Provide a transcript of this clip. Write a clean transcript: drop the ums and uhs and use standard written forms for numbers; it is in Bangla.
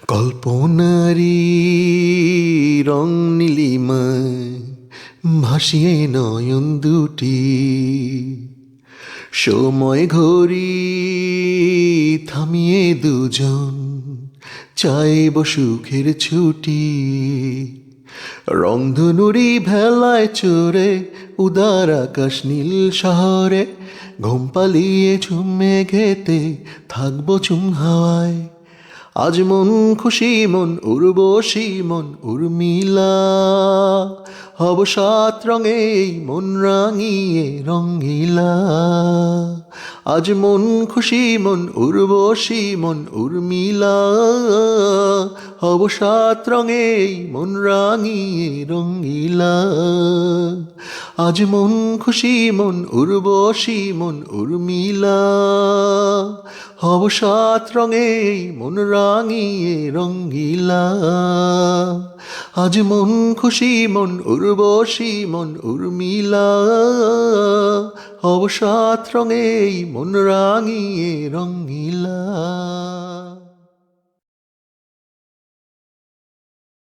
কল্পনারি রং নীলিমায় ভাসিয়ে নয়ন দুটি, সময় ঘড়ি থামিয়ে দুজন চাইব সুখের ছুটি। রংধনুরি ভেলায় চড়ে উদার আকাশ নীল শহরে, ঘুম পালিয়ে ঝুমে ঘেতে থাকবো চুম হাওয়ায়। আজ মন খুশি মন উর্বশী মন উর্মিলা, হব সাত রঙে এই মন রাঙিয়ে রঙ্গিলা। আজ মন খুশি মন উর্বশী মন উর্মিলা, হব সাত রঙে এই মন রাঙিয়ে রঙ্গিলা। আজ মন খুশি মন উর্বশী মন উর্মিলা, হব সাত রঙে মন রাঙিয়ে রঙ্গিলা। আজ মন খুশি মন উর্বশী মন উর্মিলা, হব সাত রঙে মন রাঙিয়ে রঙ্গিলা।